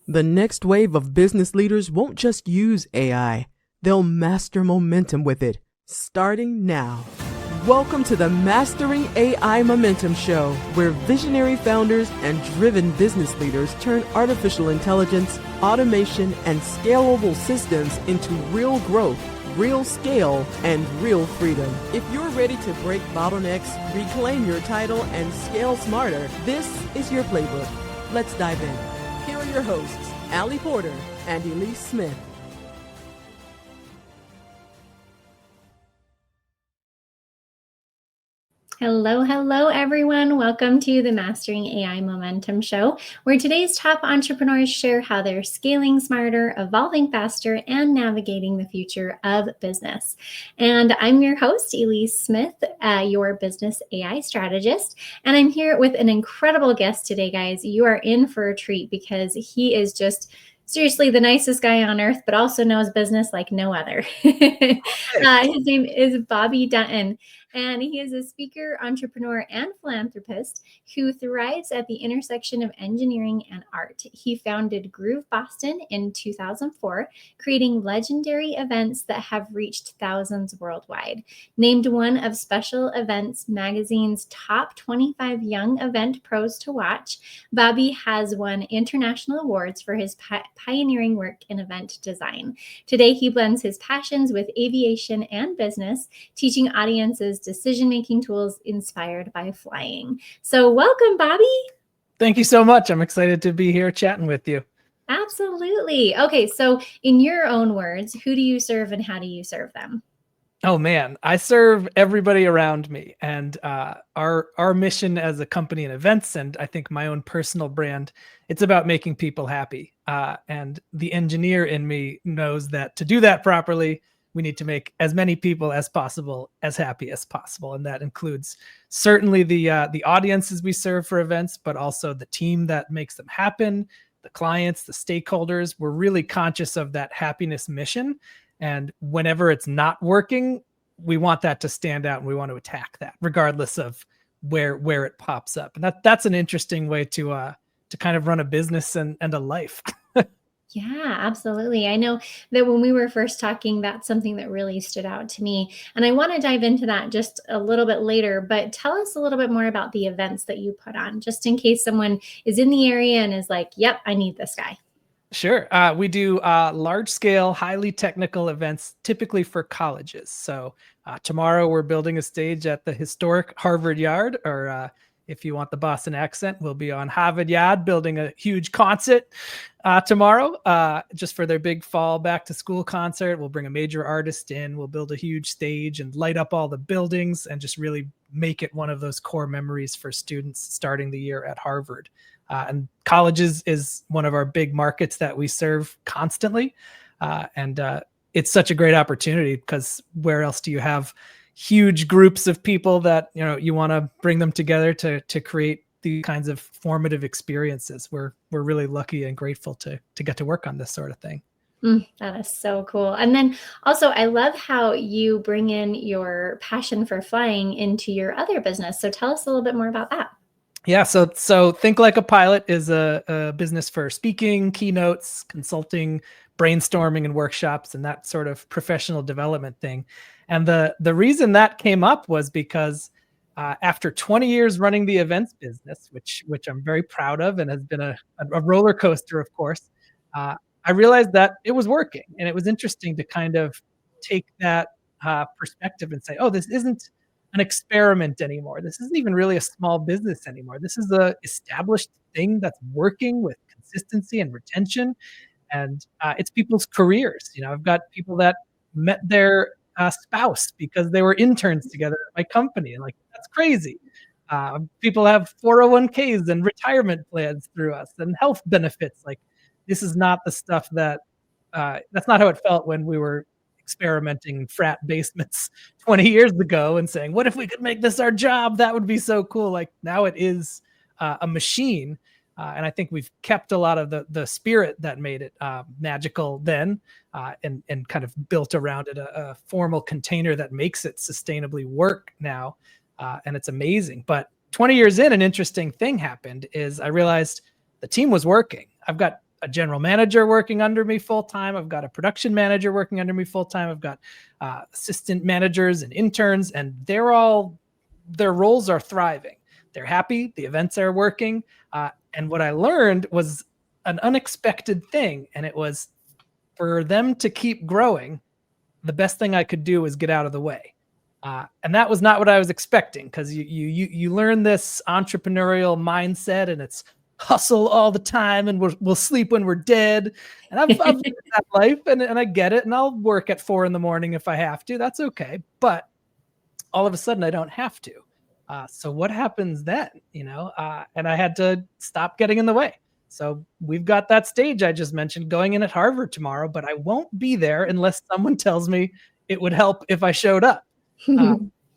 The next wave of business leaders won't just use AI, they'll master momentum with it, starting now. Welcome to the Mastering AI Momentum Show, where visionary founders and driven business leaders turn artificial intelligence, automation, and scalable systems into real growth, real scale, and real freedom. If you're ready to break bottlenecks, reclaim your title, and scale smarter, this is your playbook. Let's dive in. Here are your hosts, Allie Porter and Elise Smith. Hello, everyone. Welcome to the Mastering AI Momentum Show, where today's top entrepreneurs share how they're scaling smarter, evolving faster, and navigating the future of business. And I'm your host, Elise Smith, your business AI strategist. And I'm here with an incredible guest today, guys. You are in for a treat because he is just seriously the nicest guy on earth, but also knows business like no other. His name is Bobby Dutton, and he is a speaker, entrepreneur, and philanthropist who thrives at the intersection of engineering and art. He founded Groove Boston in 2004, creating legendary events that have reached thousands worldwide. Named one of Special Events Magazine's top 25 young event pros to watch, Bobby has won international awards for his pioneering work in event design. Today, he blends his passions with aviation and business, teaching audiences decision-making tools inspired by flying. So welcome, Bobby. Thank you so much. I'm excited to be here chatting with you. Absolutely. Okay, so in your own words, who do you serve and how do you serve them? Oh man, I serve everybody around me, and our mission as a company in events, and I think my own personal brand, it's about making people happy. And the engineer in me knows that to do that properly, we need to make as many people as possible as happy as possible, and that includes certainly the audiences we serve for events, but also the team that makes them happen, the clients, the stakeholders. We're really conscious of that happiness mission. And whenever it's not working, we want that to stand out and we want to attack that regardless of where it pops up. And that's an interesting way to kind of run a business and a life. Yeah, absolutely. I know that when we were first talking, that's something that really stood out to me. And I want to dive into that just a little bit later, but tell us a little bit more about the events that you put on, just in case someone is in the area and is like, yep, I need this guy. Sure. We do large scale, highly technical events, typically for colleges. So tomorrow we're building a stage at the historic Harvard Yard, or if you want the Boston accent, we'll be on Harvard Yard building a huge concert tomorrow, just for their big fall back to school concert. We'll bring a major artist in, we'll build a huge stage and light up all the buildings and just really make it one of those core memories for students starting the year at Harvard. And colleges is one of our big markets that we serve constantly. And it's such a great opportunity because where else do you have huge groups of people that, you want to bring them together to create the kinds of formative experiences. We're really lucky and grateful to get to work on this sort of thing. That is so cool. And then also, I love how you bring in your passion for flying into your other business. So tell us a little bit more about that. Yeah, so Think Like a Pilot is a business for speaking, keynotes, consulting, brainstorming, and workshops, and that sort of professional development thing. And the reason that came up was because after 20 years running the events business, which I'm very proud of and has been a roller coaster, of course, I realized that it was working. And it was interesting to kind of take that perspective and say, oh, this isn't an experiment anymore. This isn't even really a small business anymore. This is a established thing that's working with consistency and retention. And it's people's careers. I've got people that met their spouse because they were interns together at my company. And that's crazy. People have 401ks and retirement plans through us and health benefits. This is not the stuff that's not how it felt when we were experimenting in frat basements 20 years ago and saying, what if we could make this our job? That would be so cool. Now it is a machine. And I think we've kept a lot of the spirit that made it magical then and kind of built around it a formal container that makes it sustainably work now. And it's amazing. But 20 years in, an interesting thing happened is I realized the team was working. I've got a general manager working under me full time. I've got a production manager working under me full time. I've got assistant managers and interns, and their roles are thriving. They're happy. The events are working. And what I learned was an unexpected thing. And it was for them to keep growing, the best thing I could do was get out of the way. And that was not what I was expecting, because you learn this entrepreneurial mindset, and it's hustle all the time, and we'll sleep when we're dead. And I've lived that life, and I get it. And I'll work at 4 a.m. if I have to. That's okay. But all of a sudden, I don't have to. So what happens then? And I had to stop getting in the way. So we've got that stage I just mentioned going in at Harvard tomorrow, but I won't be there unless someone tells me it would help if I showed up.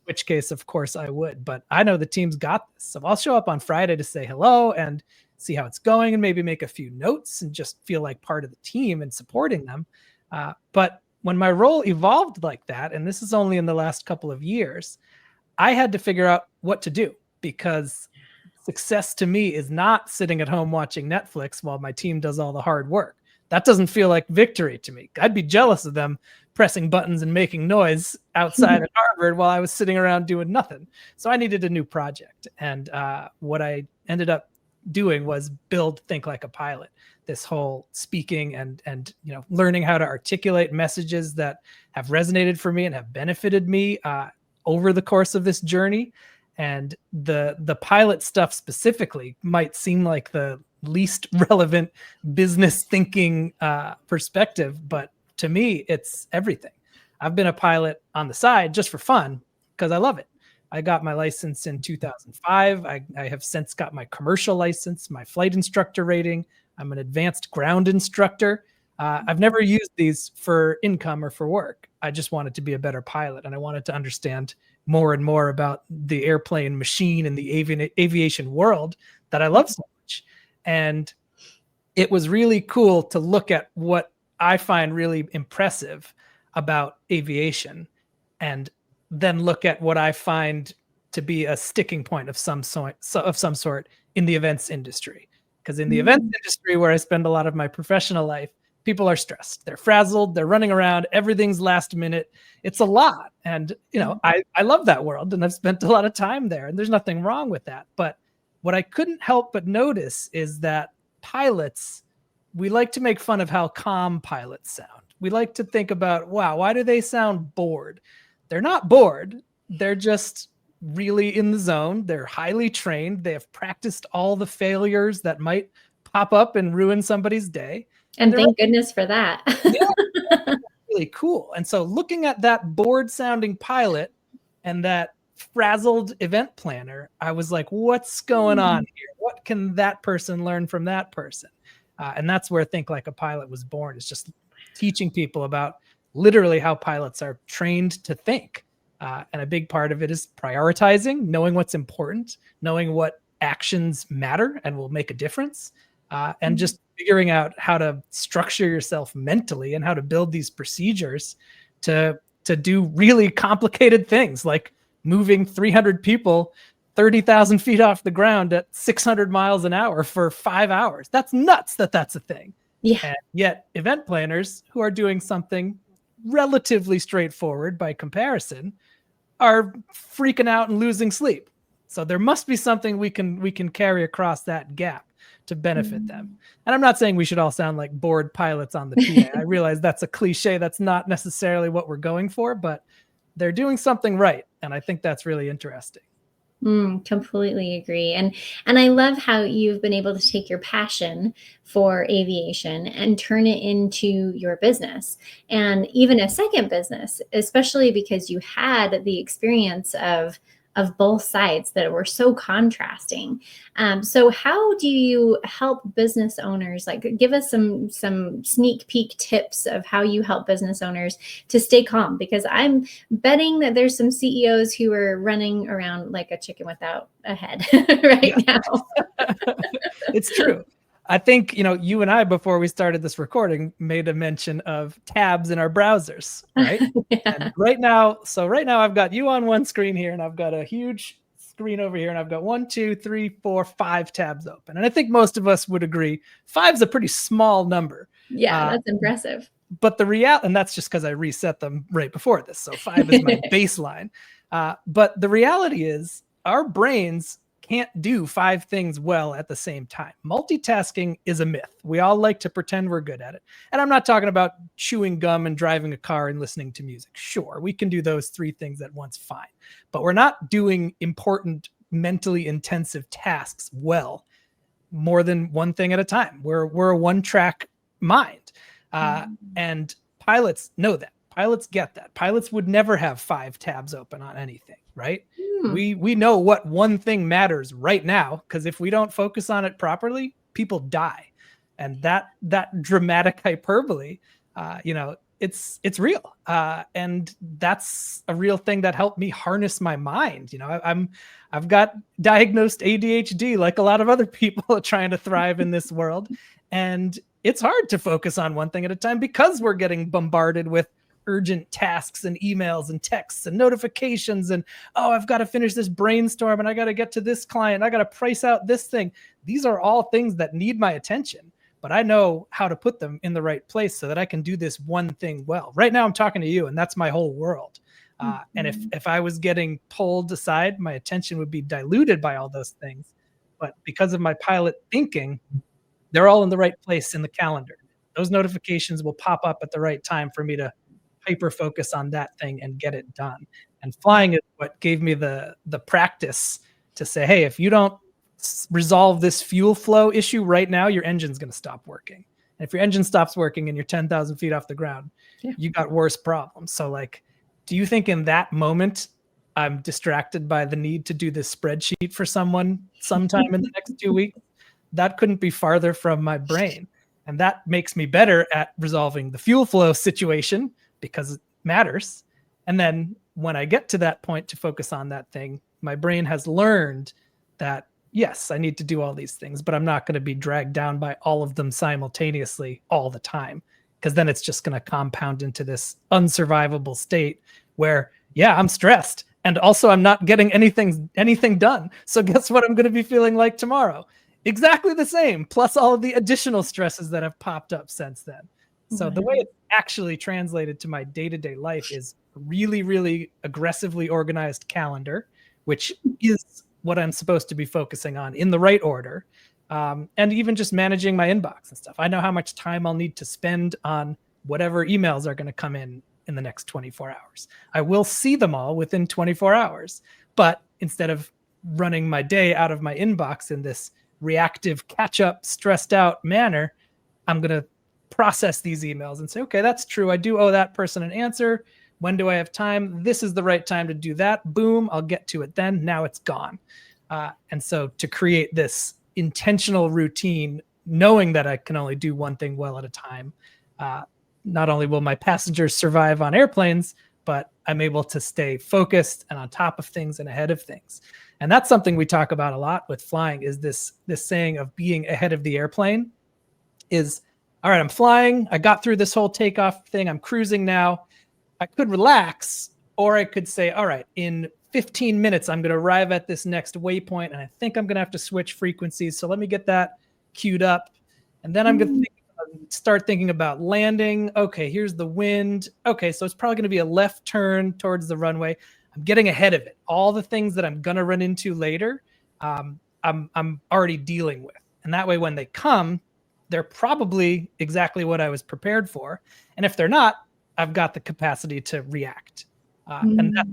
Which case, of course, I would. But I know the team's got this. So I'll show up on Friday to say hello and see how it's going, and maybe make a few notes and just feel like part of the team and supporting them. But when my role evolved like that, and this is only in the last couple of years, I had to figure out what to do, because success to me is not sitting at home watching Netflix while my team does all the hard work. That doesn't feel like victory to me. I'd be jealous of them pressing buttons and making noise outside at Harvard while I was sitting around doing nothing. So I needed a new project. And what I ended up doing was build Think Like a Pilot, this whole speaking and learning how to articulate messages that have resonated for me and have benefited me over the course of this journey. And the pilot stuff specifically might seem like the least relevant business thinking perspective, but to me, it's everything. I've been a pilot on the side just for fun because I love it. I got my license in 2005. I have since got my commercial license, my flight instructor rating. I'm an advanced ground instructor. I've never used these for income or for work. I just wanted to be a better pilot, and I wanted to understand more and more about the airplane machine and the aviation world that I love so much. And it was really cool to look at what I find really impressive about aviation, and then look at what I find to be a sticking point of some sort in the events industry. Because in the events industry, where I spend a lot of my professional life, people are stressed. They're frazzled. They're running around. Everything's last minute. It's a lot. And, I love that world, and I've spent a lot of time there, and there's nothing wrong with that. But what I couldn't help but notice is that pilots, we like to make fun of how calm pilots sound. We like to think about, wow, why do they sound bored? They're not bored. They're just really in the zone. They're highly trained. They have practiced all the failures that might pop up and ruin somebody's day. And thank goodness for that. Yeah, really cool. And so looking at that bored sounding pilot and that frazzled event planner, I was like, what's going on here? What can that person learn from that person? And that's where Think Like a Pilot was born. It's just teaching people about literally how pilots are trained to think. And a big part of it is prioritizing, knowing what's important, knowing what actions matter and will make a difference, and just figuring out how to structure yourself mentally and how to build these procedures to do really complicated things, like moving 300 people 30,000 feet off the ground at 600 miles an hour for 5 hours. That's nuts that's a thing. Yeah. And yet event planners who are doing something relatively straightforward by comparison are freaking out and losing sleep. So there must be something we can carry across that gap to benefit them. And I'm not saying we should all sound like bored pilots on the PA. I realize that's a cliche. That's not necessarily what we're going for, but they're doing something right. And I think that's really interesting. Completely agree. And I love how you've been able to take your passion for aviation and turn it into your business, and even a second business, especially because you had the experience of both sides that were so contrasting. So how do you help business owners? Like, give us some sneak peek tips of how you help business owners to stay calm, because I'm betting that there's some CEOs who are running around like a chicken without a head now. It's true. I think, you and I, before we started this recording, made a mention of tabs in our browsers, right? Yeah. And right now I've got you on one screen here, and I've got a huge screen over here and I've got 1, 2, 3, 4, 5 tabs open. And I think most of us would agree 5 is a pretty small number. Yeah, that's impressive. But the reality, and that's just because I reset them right before this. So 5 is my baseline. But the reality is our brains can't do 5 things well at the same time. Multitasking is a myth. We all like to pretend we're good at it. And I'm not talking about chewing gum and driving a car and listening to music. Sure, we can do those 3 things at once, fine. But we're not doing important, mentally intensive tasks well more than one thing at a time. We're a one-track mind. And pilots know that. Pilots get that. Pilots would never have 5 tabs open on anything, right? We know what one thing matters right now, because if we don't focus on it properly, people die. And that dramatic hyperbole, it's real. And that's a real thing that helped me harness my mind. I've got diagnosed ADHD like a lot of other people trying to thrive in this world. And it's hard to focus on one thing at a time because we're getting bombarded with urgent tasks and emails and texts and notifications and, oh, I've got to finish this brainstorm and I got to get to this client. I got to price out this thing. These are all things that need my attention, but I know how to put them in the right place so that I can do this one thing well. Right now I'm talking to you and that's my whole world. And if I was getting pulled aside, my attention would be diluted by all those things. But because of my pilot thinking, they're all in the right place in the calendar. Those notifications will pop up at the right time for me to hyper focus on that thing and get it done. And flying is what gave me the practice to say, hey, if you don't resolve this fuel flow issue right now, your engine's going to stop working. And if your engine stops working and you're 10,000 feet off the ground, you got worse problems. So do you think in that moment I'm distracted by the need to do this spreadsheet for someone sometime in the next 2 weeks? That couldn't be farther from my brain. And that makes me better at resolving the fuel flow situation because it matters. And then when I get to that point to focus on that thing, my brain has learned that, yes, I need to do all these things, but I'm not going to be dragged down by all of them simultaneously all the time, because then it's just going to compound into this unsurvivable state where, yeah, I'm stressed. And also I'm not getting anything done. So guess what I'm going to be feeling like tomorrow? Exactly the same, plus all of the additional stresses that have popped up since then. So the way it's actually translated to my day-to-day life is really, really aggressively organized calendar, which is what I'm supposed to be focusing on in the right order. And even just managing my inbox and stuff. I know how much time I'll need to spend on whatever emails are going to come in the next 24 hours. I will see them all within 24 hours. But instead of running my day out of my inbox in this reactive, catch-up, stressed out manner, I'm going to process these emails and say, okay, that's true. I do owe that person an answer. When do I have time? This is the right time to do that. Boom, I'll get to it then. Now it's gone. And so to create this intentional routine, knowing that I can only do one thing well at a time, not only will my passengers survive on airplanes, but I'm able to stay focused and on top of things and ahead of things. And that's something we talk about a lot with flying, is this saying of being ahead of the airplane is, all right, I'm flying. I got through this whole takeoff thing. I'm cruising now. I could relax, or I could say, all right, in 15 minutes, I'm going to arrive at this next waypoint, and I think I'm going to have to switch frequencies. So let me get that queued up. And then I'm going to start thinking about landing. Okay, here's the wind. Okay, so it's probably going to be a left turn towards the runway. I'm getting ahead of it. All the things that I'm going to run into later, I'm already dealing with. And that way, when they come, they're probably exactly what I was prepared for. And if they're not, I've got the capacity to react. And that's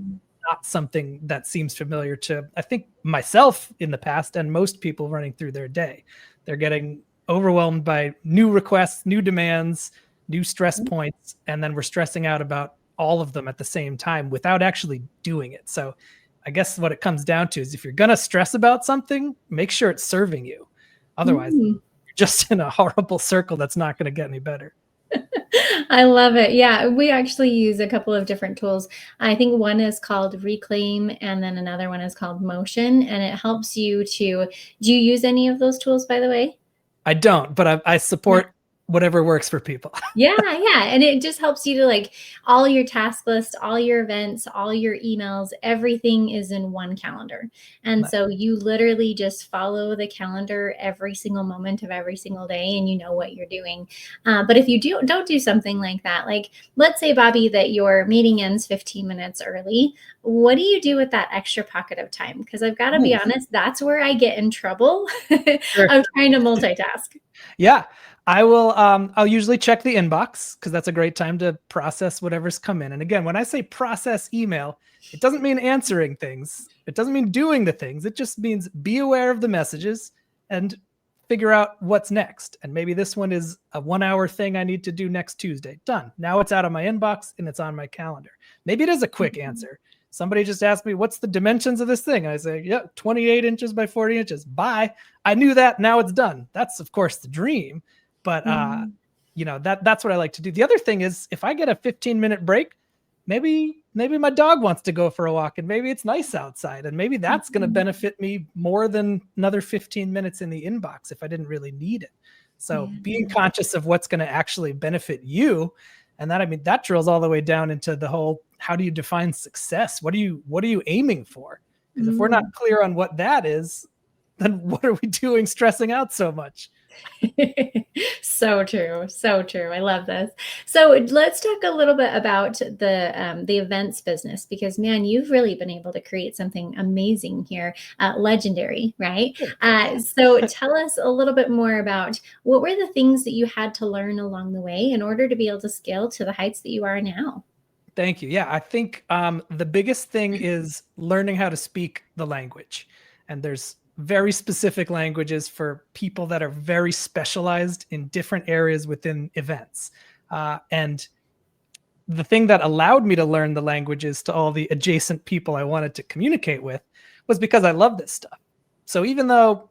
not something that seems familiar to, I think, myself in the past and most people running through their day. They're getting overwhelmed by new requests, new demands, new stress points, and then we're stressing out about all of them at the same time without actually doing it. So I guess what it comes down to is, if you're going to stress about something, make sure it's serving you. Otherwise, you're just in a horrible circle that's not going to get any better. I love it. Yeah, we actually use a couple of different tools. I think one is called Reclaim, and then another one is called Motion, and it helps you to, do you use any of those tools, by the way? I don't, but I support whatever works for people. Yeah. And it just helps you to like all your task list, all your events, all your emails, everything is in one calendar. And Nice. so you literally just follow the calendar every single moment of every single day and you know what you're doing. But if you don't do something like that, like let's say, Bobby, that your meeting ends 15 minutes early, what do you do with that extra pocket of time? Because I've got to be Ooh, honest, that's where I get in trouble sure. of trying to multitask. Yeah, I will. I'll usually check the inbox because that's a great time to process whatever's come in. And again, when I say process email, it doesn't mean answering things. It doesn't mean doing the things. It just means be aware of the messages and figure out what's next. And maybe this one is a 1 hour thing I need to do next Tuesday. Done. Now it's out of my inbox and it's on my calendar. Maybe it is a quick answer. Somebody just asked me, what's the dimensions of this thing? And I say, yeah, 28 inches by 40 inches. Bye. I knew that. Now it's done. That's, of course, the dream. But, that's what I like to do. The other thing is if I get a 15-minute break, maybe my dog wants to go for a walk and maybe it's nice outside. And maybe that's going to benefit me more than another 15 minutes in the inbox if I didn't really need it. So being conscious of what's going to actually benefit you. And that drills all the way down into the whole, how do you define success? What are you aiming for? Because if we're not clear on what that is, then what are we doing stressing out so much? So true. So true. I love this. So let's talk a little bit about the events business, because man, you've really been able to create something amazing here, legendary, right? So tell us a little bit more about what were the things that you had to learn along the way in order to be able to scale to the heights that you are now? Thank you. Yeah, I think the biggest thing is learning how to speak the language. And there's very specific languages for people that are very specialized in different areas within events. And the thing that allowed me to learn the languages to all the adjacent people I wanted to communicate with was because I love this stuff. So even though,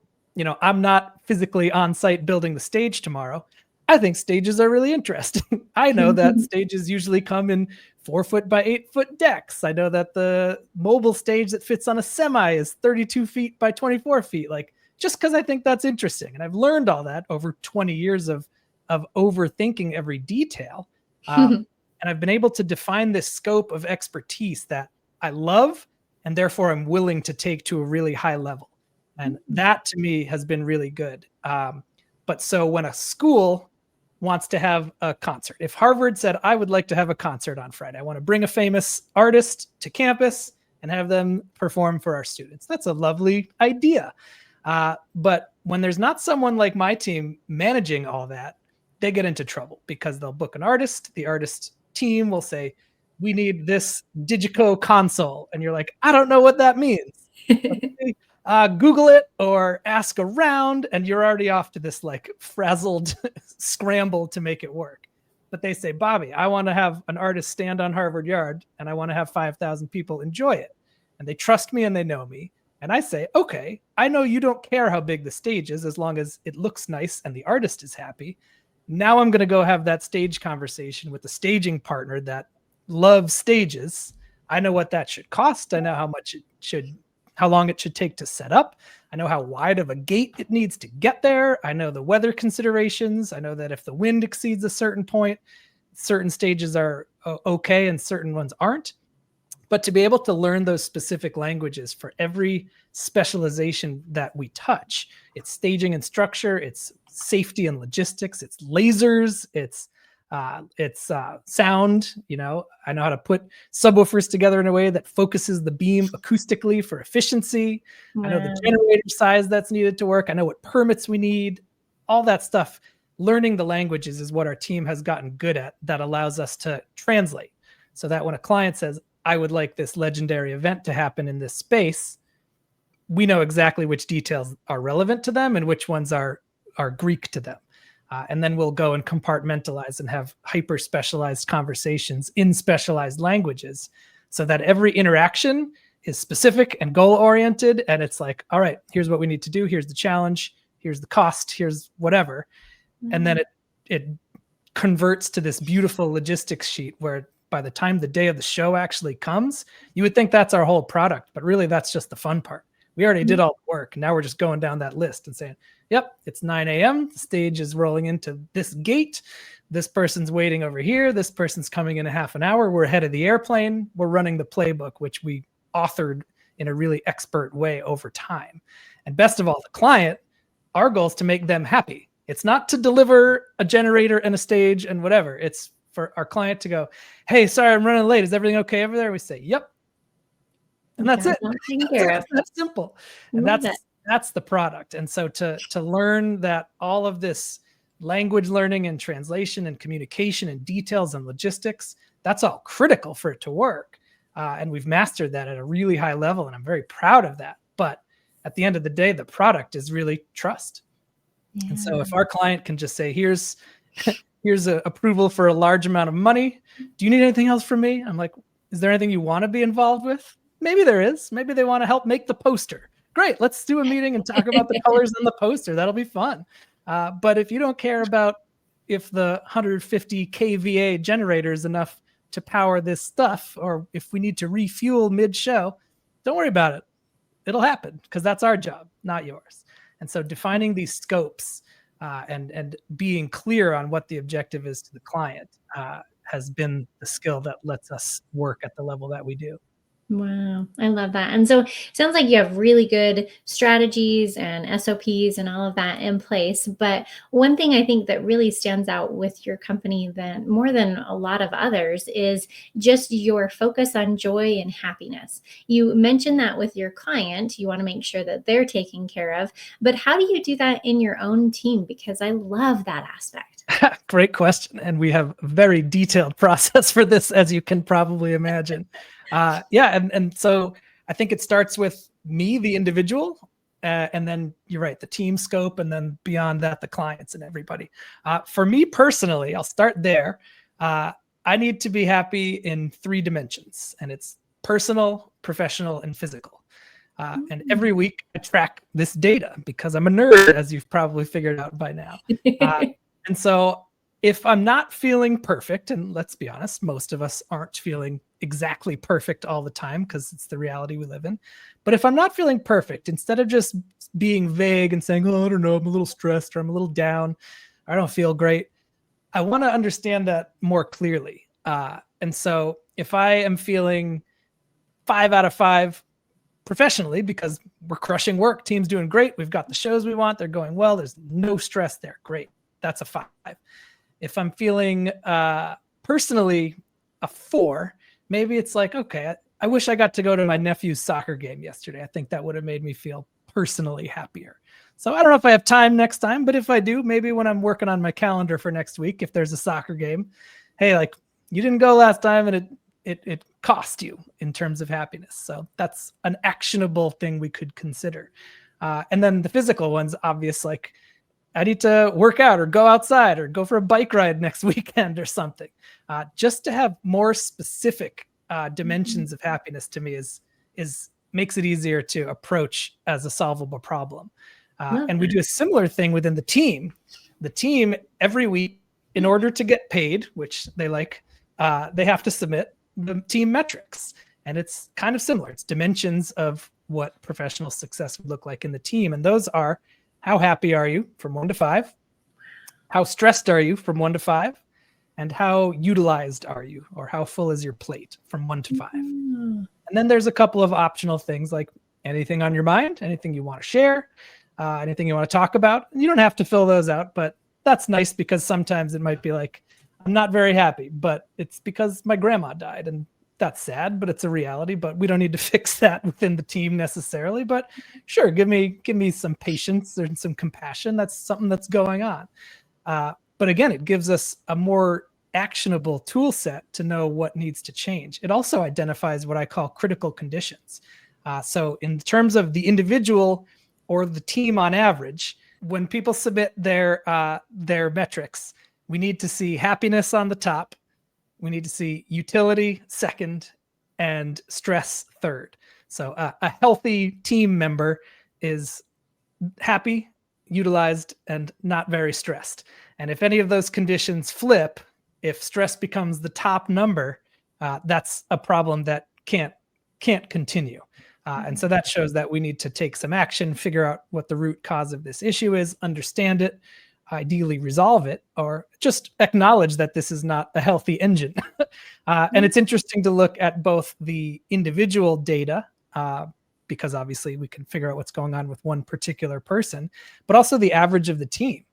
I'm not physically on site building the stage tomorrow, I think stages are really interesting. I know that stages usually come in 4-foot by 8-foot decks. I know that the mobile stage that fits on a semi is 32 feet by 24 feet. Like, just because I think that's interesting. And I've learned all that over 20 years of overthinking every detail. And I've been able to define this scope of expertise that I love and therefore I'm willing to take to a really high level. And that to me has been really good. But so when a school wants to have a concert, if Harvard said, I would like to have a concert on Friday, I want to bring a famous artist to campus and have them perform for our students. That's a lovely idea. But when there's not someone like my team managing all that, they get into trouble because they'll book an artist. The artist team will say, we need this Digico console. And you're like, I don't know what that means. Google it or ask around, and you're already off to this like frazzled scramble to make it work. But they say, Bobby, I want to have an artist stand on Harvard Yard and I want to have 5,000 people enjoy it. And they trust me and they know me. And I say, okay, I know you don't care how big the stage is as long as it looks nice and the artist is happy. Now I'm going to go have that stage conversation with the staging partner that loves stages. I know what that should cost. I know how long it should take to set up. I know how wide of a gate it needs to get there. I know the weather considerations. I know that if the wind exceeds a certain point, certain stages are okay and certain ones aren't. But to be able to learn those specific languages for every specialization that we touch, it's staging and structure, it's safety and logistics, it's lasers, it's sound. I know how to put subwoofers together in a way that focuses the beam acoustically for efficiency. Wow. I know the generator size that's needed to work. I know what permits we need, all that stuff. Learning the languages is what our team has gotten good at, that allows us to translate, so that when a client says, I would like this legendary event to happen in this space, we know exactly which details are relevant to them and which ones are Greek to them. And then we'll go and compartmentalize and have hyper specialized conversations in specialized languages, so that every interaction is specific and goal oriented. And it's like, all right, here's what we need to do. Here's the challenge. Here's the cost. Here's whatever. Mm-hmm. And then it converts to this beautiful logistics sheet where by the time the day of the show actually comes, you would think that's our whole product, but really that's just the fun part. We already did all the work. Now we're just going down that list and saying, yep, it's 9 a.m. The stage is rolling into this gate. This person's waiting over here. This person's coming in a half an hour. We're ahead of the airplane. We're running the playbook, which we authored in a really expert way over time. And best of all, the client, our goal is to make them happy. It's not to deliver a generator and a stage and whatever. It's for our client to go, hey, sorry, I'm running late. Is everything okay over there? We say, yep. And that's it. That's simple. And that's the product. And so to learn that all of this language learning and translation and communication and details and logistics, that's all critical for it to work. And we've mastered that at a really high level. And I'm very proud of that. But at the end of the day, the product is really trust. Yeah. And so if our client can just say, here's a approval for a large amount of money. Do you need anything else from me? I'm like, is there anything you want to be involved with? Maybe there is. Maybe they want to help make the poster. Great. Let's do a meeting and talk about the colors on the poster. That'll be fun. But if you don't care about if the 150 kVA generator is enough to power this stuff, or if we need to refuel mid-show, don't worry about it. It'll happen because that's our job, not yours. And so defining these scopes and being clear on what the objective is to the client has been the skill that lets us work at the level that we do. Wow, I love that. And so it sounds like you have really good strategies and SOPs and all of that in place. But one thing I think that really stands out with your company than more than a lot of others is just your focus on joy and happiness. You mentioned that with your client, you want to make sure that they're taken care of. But how do you do that in your own team? Because I love that aspect. Great question. And we have a very detailed process for this, as you can probably imagine. And so I think it starts with me, the individual, and then you're right, the team scope, and then beyond that, the clients and everybody. For me personally, I'll start there. I need to be happy in 3 dimensions, and it's personal, professional, and physical. And every week I track this data because I'm a nerd, as you've probably figured out by now. And so if I'm not feeling perfect, and let's be honest, most of us aren't feeling exactly perfect all the time because it's the reality we live in. But if I'm not feeling perfect, instead of just being vague and saying, oh, I don't know, I'm a little stressed or I'm a little down, I don't feel great, I want to understand that more clearly. And so if I am feeling 5 out of 5 professionally because we're crushing work, team's doing great, we've got the shows we want, they're going well, there's no stress there, great. That's a 5. If I'm feeling personally a 4, maybe it's like, okay, I wish I got to go to my nephew's soccer game yesterday. I think that would have made me feel personally happier. So I don't know if I have time next time, but if I do, maybe when I'm working on my calendar for next week, if there's a soccer game, hey, like you didn't go last time and it cost you in terms of happiness. So that's an actionable thing we could consider. And then the physical ones, obvious, like I need to work out or go outside or go for a bike ride next weekend or something. Just to have more specific dimensions of happiness to me is makes it easier to approach as a solvable problem. And we do a similar thing within the team. The team every week, in order to get paid, which they like, they have to submit the team metrics. And it's kind of similar. It's dimensions of what professional success would look like in the team. And those are, how happy are you from 1 to 5? How stressed are you from 1 to 5? And how utilized are you, or how full is your plate from 1 to 5? And then there's a couple of optional things like anything on your mind, anything you want to share, anything you want to talk about. You don't have to fill those out, but that's nice because sometimes it might be like, I'm not very happy, but it's because my grandma died, and that's sad, but it's a reality. But we don't need to fix that within the team necessarily. But sure, give me some patience and some compassion. That's something that's going on. But again, it gives us a more actionable tool set to know what needs to change. It also identifies what I call critical conditions. So in terms of the individual or the team on average, when people submit their metrics, we need to see happiness on the top. We need to see utility second and stress third. So a healthy team member is happy, utilized, and not very stressed. And if any of those conditions flip, if stress becomes the top number, that's a problem that can't continue. And so that shows that we need to take some action, figure out what the root cause of this issue is, understand it, ideally resolve it, or just acknowledge that this is not a healthy engine. And it's interesting to look at both the individual data, because obviously we can figure out what's going on with one particular person, but also the average of the team.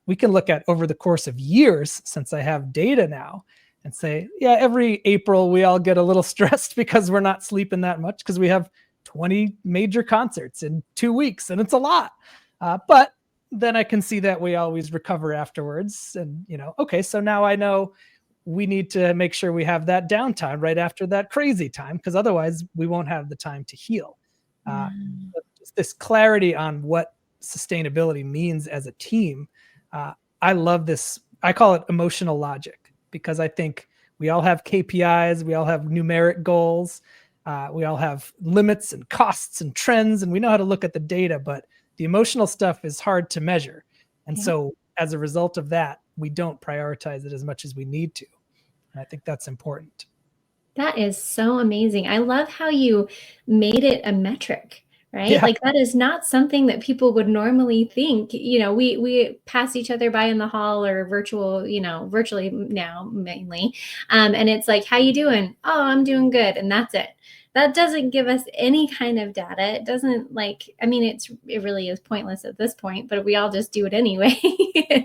We can look at over the course of years, since I have data now, and say, yeah, every April we all get a little stressed because we're not sleeping that much because we have 20 major concerts in 2 weeks, and it's a lot. But then I can see that we always recover afterwards. And, okay, so now I know we need to make sure we have that downtime right after that crazy time, because otherwise we won't have the time to heal. Just this clarity on what sustainability means as a team. I love this. I call it emotional logic, because I think we all have KPIs, we all have numeric goals, we all have limits and costs and trends, and we know how to look at the data, but the emotional stuff is hard to measure. And so as a result of that, we don't prioritize it as much as we need to. And I think that's important. That is so amazing. I love how you made it a metric, right? Yeah. Like that is not something that people would normally think. We pass each other by in the hall or virtually now mainly. And it's like, how you doing? Oh, I'm doing good. And that's it. That doesn't give us any kind of data. It doesn't it really is pointless at this point, but we all just do it anyway.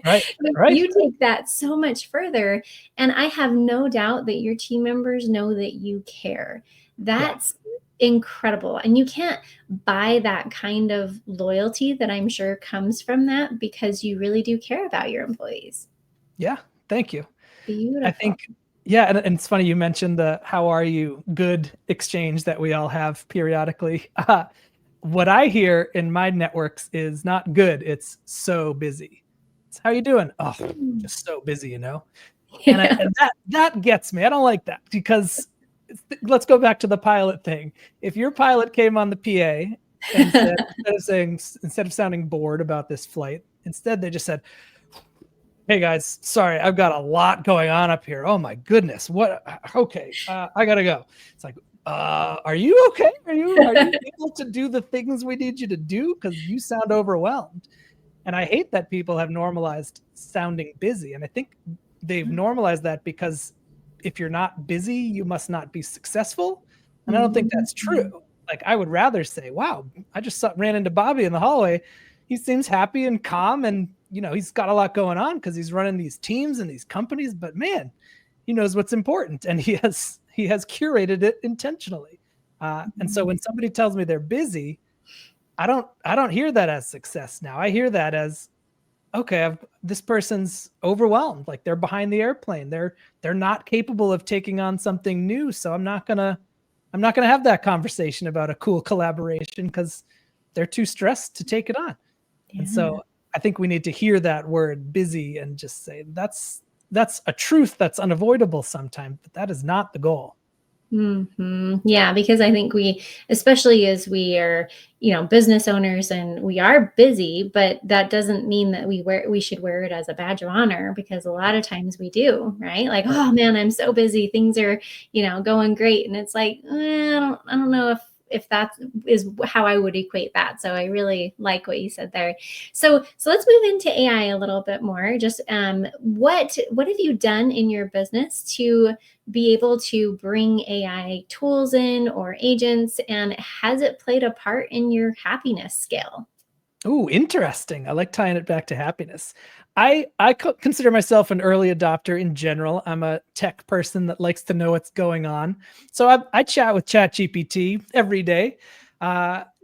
Right. You take that so much further. And I have no doubt that your team members know that you care. That's incredible. And you can't buy that kind of loyalty that I'm sure comes from that, because you really do care about your employees. Yeah. Thank you. Beautiful. I think, and it's funny you mentioned the "how are you" good exchange that we all have periodically. What I hear in my networks is not good. It's so busy. It's how you doing? Oh, just so busy, And that gets me. I don't like that, because let's go back to the pilot thing. If your pilot came on the PA and instead of sounding bored about this flight, instead they just said, "Hey guys, sorry, I've got a lot going on up here. Oh my goodness, what? Okay, I gotta go." It's like, are you okay? Are you able to do the things we need you to do? Because you sound overwhelmed. And I hate that people have normalized sounding busy. And I think they've normalized that because if you're not busy, you must not be successful. And I don't think that's true. Like, I would rather say, wow, I just ran into Bobby in the hallway. He seems happy and calm, and he's got a lot going on because he's running these teams and these companies, but man, he knows what's important, and he has curated it intentionally. And so when somebody tells me they're busy, I don't hear that as success now. I hear that as, okay, this person's overwhelmed, like they're behind the airplane. They're not capable of taking on something new. So I'm not gonna have that conversation about a cool collaboration because they're too stressed to take it on. Yeah. And so I think we need to hear that word busy and just say that's a truth that's unavoidable sometimes, but that is not the goal. Yeah, because I think we, especially as we are, business owners, and we are busy, but that doesn't mean that we should wear it as a badge of honor, because a lot of times we do, right? Like, oh man, I'm so busy. Things are, going great. And it's like, I don't know if that is how I would equate that. So I really like what you said there. So let's move into AI a little bit more. Just what have you done in your business to be able to bring AI tools in, or agents, and has it played a part in your happiness scale? Oh, interesting. I like tying it back to happiness. I consider myself an early adopter in general. I'm a tech person that likes to know what's going on. So I chat with ChatGPT every day,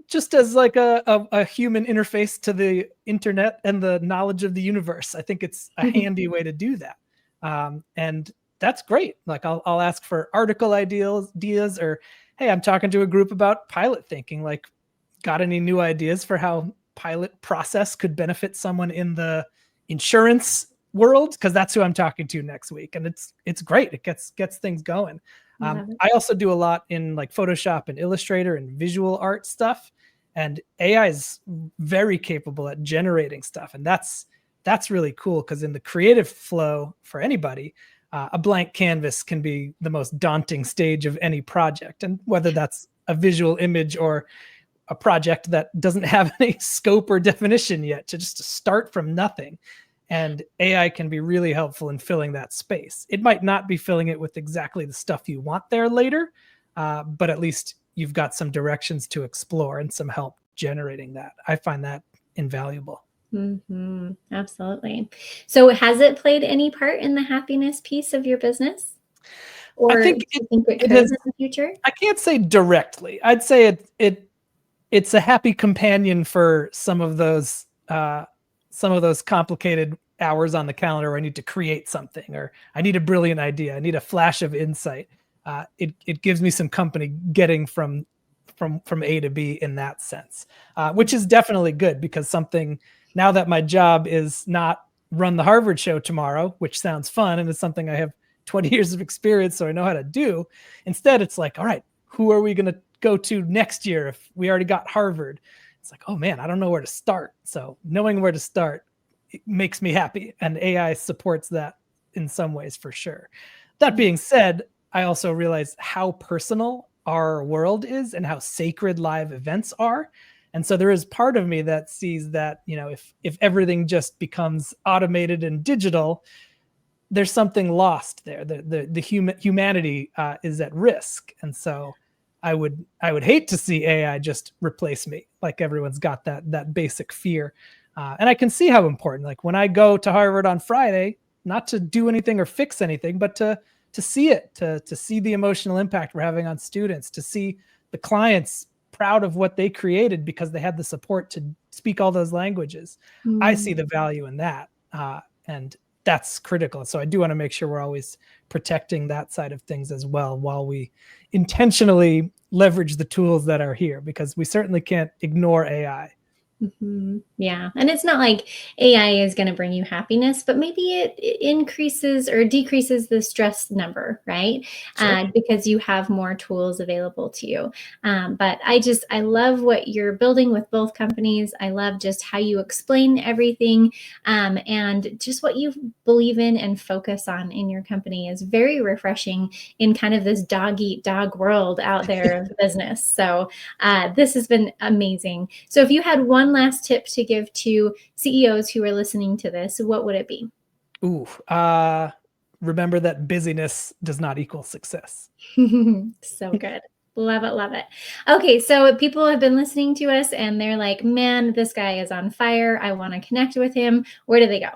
just as like a human interface to the internet and the knowledge of the universe. I think it's a handy way to do that. And that's great. Like I'll ask for article ideas, or, hey, I'm talking to a group about pilot thinking. Like, got any new ideas for how pilot process could benefit someone in the insurance world? Because that's who I'm talking to next week, and it's great. It gets things going. I also do a lot in like Photoshop and Illustrator and visual art stuff, and AI is very capable at generating stuff, and that's really cool, because in the creative flow for anybody, a blank canvas can be the most daunting stage of any project. And whether that's a visual image or a project that doesn't have any scope or definition yet, to just start from nothing. And AI can be really helpful in filling that space. It might not be filling it with exactly the stuff you want there later, but at least you've got some directions to explore and some help generating that. I find that invaluable. Absolutely. So has it played any part in the happiness piece of your business? Or I think do you think it could has, in the future? I can't say directly. I'd say it's a happy companion for some of those complicated hours on the calendar where I need to create something, or I need a brilliant idea, I need a flash of insight. It gives me some company getting from A to B in that sense, which is definitely good, because something, now that my job is not run the Harvard show tomorrow, which sounds fun and it's something I have 20 years of experience, so I know how to do. Instead, it's like, all right, who are we going to go to next year if we already got Harvard? It's like, oh man, I don't know where to start. So knowing where to start, it makes me happy, and AI supports that in some ways for sure. That being said, I also realize how personal our world is and how sacred live events are. And so there is part of me that sees that, if everything just becomes automated and digital, there's something lost there. The humanity is at risk. And so I would hate to see AI just replace me. Like, everyone's got that basic fear. And I can see how important, like when I go to Harvard on Friday, not to do anything or fix anything, but to see it, to see the emotional impact we're having on students, to see the clients proud of what they created because they had the support to speak all those languages. I see the value in that. And that's critical. So I do want to make sure we're always protecting that side of things as well, while we intentionally leverage the tools that are here, because we certainly can't ignore AI. Yeah. And it's not like AI is going to bring you happiness, but maybe it increases or decreases the stress number, right? Sure. Because you have more tools available to you. But I love what you're building with both companies. I love just how you explain everything, and just what you believe in and focus on in your company is very refreshing in kind of this dog eat dog world out there of business. So this has been amazing. So if you had one last tip to give to CEOs who are listening to this, what would it be? Remember that busyness does not equal success. So good. Love it. Love it. Okay. So people have been listening to us and they're like, man, this guy is on fire. I want to connect with him. Where do they go?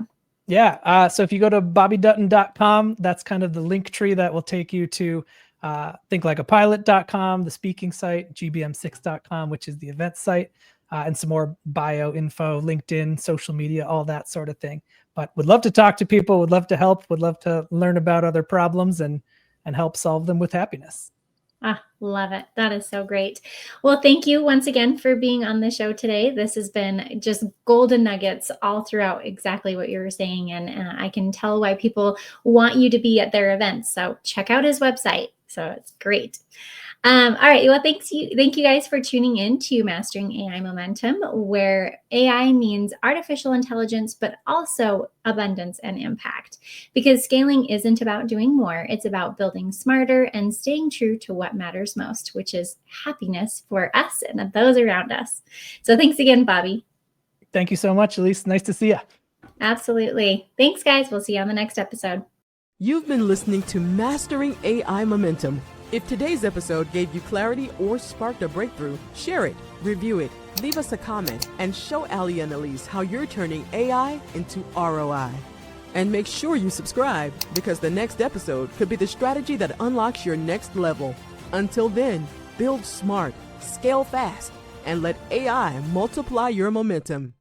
Yeah. So if you go to bobbydutton.com, that's kind of the link tree that will take you to thinklikeapilot.com, the speaking site, gbm6.com, which is the event site. And some more bio info, LinkedIn, social media, all that sort of thing. But would love to talk to people, would love to help, would love to learn about other problems and help solve them with happiness. Love it. That is so great. Well, thank you once again for being on the show today. This has been just golden nuggets all throughout exactly what you were saying. And I can tell why people want you to be at their events. So check out his website. So it's great. All right. Well, thank you guys for tuning in to Mastering AI Momentum, where AI means artificial intelligence, but also abundance and impact. Because scaling isn't about doing more. It's about building smarter and staying true to what matters most, which is happiness for us and those around us. So thanks again, Bobby. Thank you so much, Elise. Nice to see you. Absolutely. Thanks, guys. We'll see you on the next episode. You've been listening to Mastering AI Momentum. If today's episode gave you clarity or sparked a breakthrough, share it, review it, leave us a comment, and show Ali and Elise how you're turning AI into ROI. And make sure you subscribe, because the next episode could be the strategy that unlocks your next level. Until then, build smart, scale fast, and let AI multiply your momentum.